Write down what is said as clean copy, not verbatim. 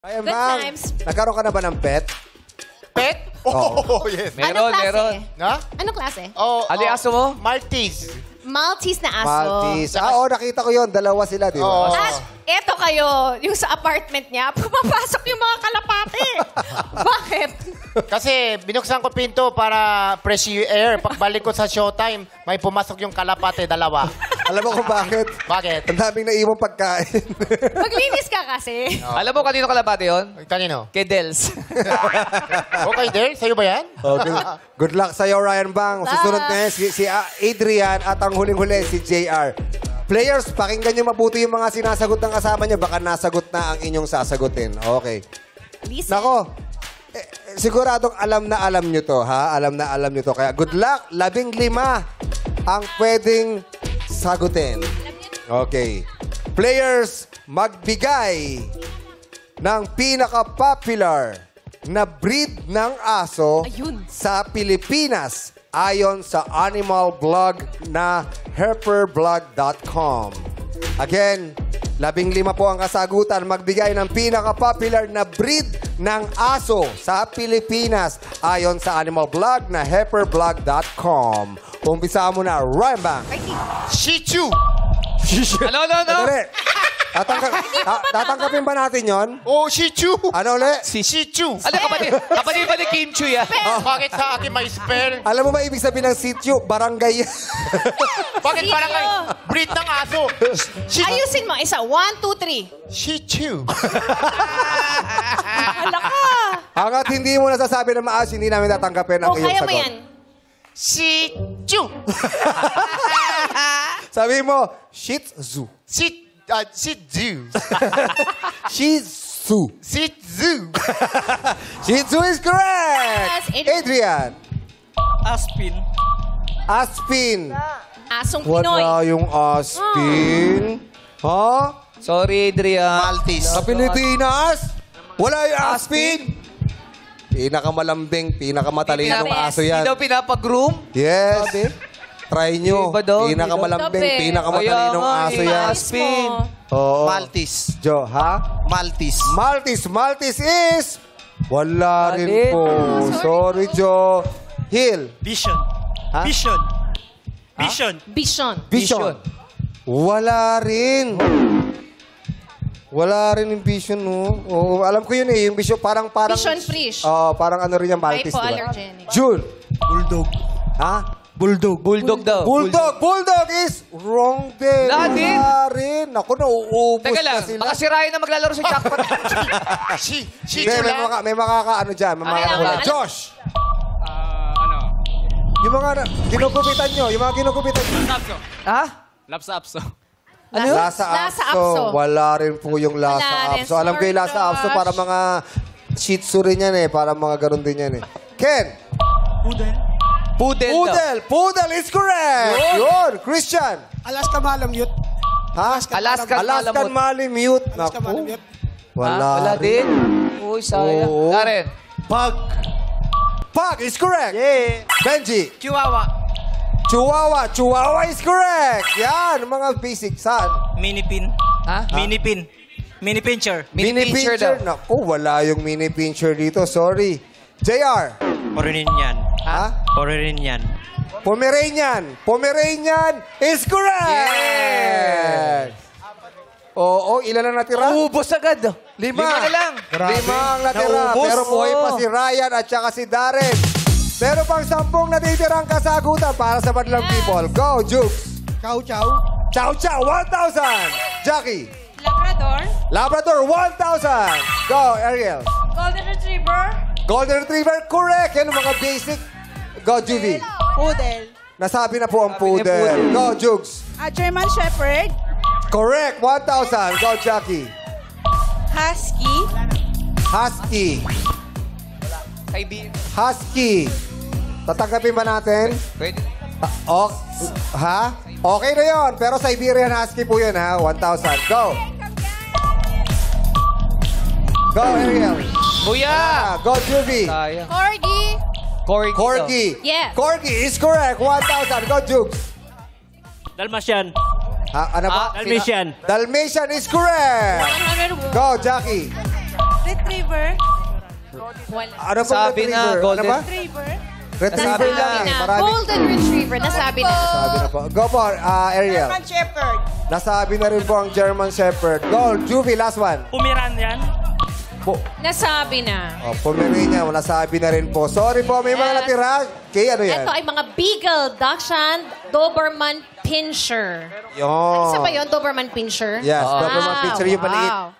Ayan, Good ma'am. times. Nagkaroon ka na ba ng pet? Pet? Oo. Oh, yes. Anong klase? meron. Ha? Anong klase? Oh, Ano yung aso mo? Maltese. Maltese na aso. Maltese. Oo, nakita ko yon. Dalawa sila, di ba? Oo. At eto kayo, yung sa apartment niya, pumapasok yung mga kalapate. Bakit? Kasi binuksan ko pinto para fresh air. Pagbalik ko sa showtime, may pumasok yung kalapate, dalawa. Alam mo kung bakit? Bakit? Ang daming naiwang pagkain. Maglinis ka kasi. Alam mo kanino kalapate yun? Kanino? Kay Dels. Okay, there? Sa'yo ba yan? Okay. Good luck sa'yo, Ryan Bang. Susunod na yan, si Adrian at ang huling-huli, si JR. Players, pakinggan nyo mabuti yung mga sinasagot ng kasama nyo. Baka nasagot na ang inyong sasagutin. Okay. Listen. Nako, siguradong alam na alam nyo to, ha? Alam na alam nyo to. Kaya good luck, 15 ang pwedeng sagutin. Okay. Players, magbigay ng pinaka-popular na breed ng aso Ayun. sa Pilipinas ayon sa animal blog na herperblog.com. Again, 15 po ang kasagutan. Magbigay ng pinaka-popular na breed ng aso sa Pilipinas ayon sa animal blog na herperblog.com. Umpisa mo na, Ryan Bang. Shih Tzu. Ano? Dali. Tatangkapin ba natin yon? Oh, Shih Tzu. Ano ulit? Shih Tzu. Ano, kapatid ba ni Kim Chu yan? Bakit sa akin may spell? Alam mo ba ibig sabihin ng sitio? Barangay. Bakit Shih parang Tzu. breed ng aso? Ayusin mo. Isa. 1, 2, 3. Shih Tzu. Hala ka. Hanggat hindi mo nasasabi na maayos, hindi namin tatanggapin ang O, iyong kaya mo sagot. yan. Shih Tzu. Sabi mo, Shih Tzu. Shih Tzu. Shih Tzu. Shih Tzu. Shih Tzu is correct! Yes, Adrian. Aspin. Aspin. Asong Pinoy. Wala yung aspin. Ha? Sorry, Adrian. Maltese. Sa Pilipinas? Wala yung aspin? Pinaakamalambing, pinakamatalinong aso Hindi yan. daw pinapag-groom? Yes. Try nyo. Iba daw, Pinakamalambing, Gabi. pinakamatalinong Kaya nga, aso eh. yan. Aspin. Oo. Maltese. Jo, ha? Maltese. Maltese is... Wala rin Alin? po. Sorry, Jo. Hill. Vision. Ha? Vision. Vision. Bishon. Vision. Wala rin. Wala rin yung vision, no? Oo, alam ko yun eh. Yung vision, parang... Vision fresh. Oo, parang ano rin yung Maltese, di ba? Hypoallergenic. June. Bulldog. Ha? Bulldog. Bulldog daw. Bulldog. Bulldog is wrong din. Wala din. Wala rin. Ako, nauubos Teka na lang, sila. baka si Ryan na maglalaro sa jackpot. Shih Hindi, Tzu may, lang. may makakaano dyan. May Okay, makakaano. okay. Josh! Ano? Yung mga ginugupitan nyo. Yung mga ginugupitan nyo. Lapso. Ha? Lapsa-apso. Ano? Lasa Lasa apso. apso. Wala rin po yung lasa Wala rin. apso. Alam ko yung Sorry, lasa apso Josh. para mga shih tzu rin yan eh. Para mga ganun din yan eh. Ken! Poodle. Poodle daw. Poodle! Poodle is correct! Yun! Christian! Alaska Malamute. Ha? Alaskan Alaskan Malamute. Alaska Naku. Malamute. Wala, Wala din. Uy, sayang. Oo. Karen. Pug. Pug is correct. Yeah. Benji. Chihuahua. Chihuahua. Chihuahua is correct. Yan, mga basic. Saan? Minipin. Ha? Minipin. Mini pincher. Mini pincher daw. Naku, wala yung mini pincher dito. Sorry. JR. Pomeranian. Ha? Pomeranian. Pomeranian. Pomeranian is correct. Yes. Oo, ilan na natira? Ubus agad. 5. Lima na lang. 5 ang natira. Naubos. Pero buhay pa Oo. si Ryan at saka si Darren. Meron pang 10 natitirang kasagutan para sa Badlang People. Go, Jukes. Chow chow. Chow Chow, 1,000. Jackie. Labrador. Labrador, 1,000. Go, Ariel. Golden Retriever. Golden Retriever, correct. Yan ang mga basic. Go, Juvie. Poodle. Nasabi na po ang Sabi niya poodle. poodle. Go, Jukes. German Shepherd. Correct, 1,000. Go, Jackie. Husky. Husky. Kaibigan. Husky. Tatanggapin ba natin? Pwede. Ha? Okay na yon. Pero Siberian Husky po yun, ha? 1,000. Go. Go, Ariel. Kuya! Go, Juvie. Sayang. Corgi. Corgi. Corgi. Yes. Corgi is correct. 1,000. Go, Jukes. Dalmatian. Ha, ano ba? Dalmatian. Dalmatian is correct. 100. Go, Jackie. Retriever. Wala. Ano pong Sabi na, retriever? golden. Ano ba? Retriever. Retriever Nasabi lang na. eh. Marami. Golden Retriever. Nasabi na. Sabi na po. Go po, Ariel. German Shepherd. Nasabi na rin po ang German Shepherd. Go, Juvie, last one. Pomeranian. Nasabi na. Oh, Pomeranian, wala sabi na rin po. Sorry po, may mga Yes. natira. Kay ano yan? Ito ay mga Beagle, Dachshund, Doberman Pinscher. Yun. Isa ba yun? Doberman Pinscher? Yes, Doberman Pinscher, yung maliit. Wow.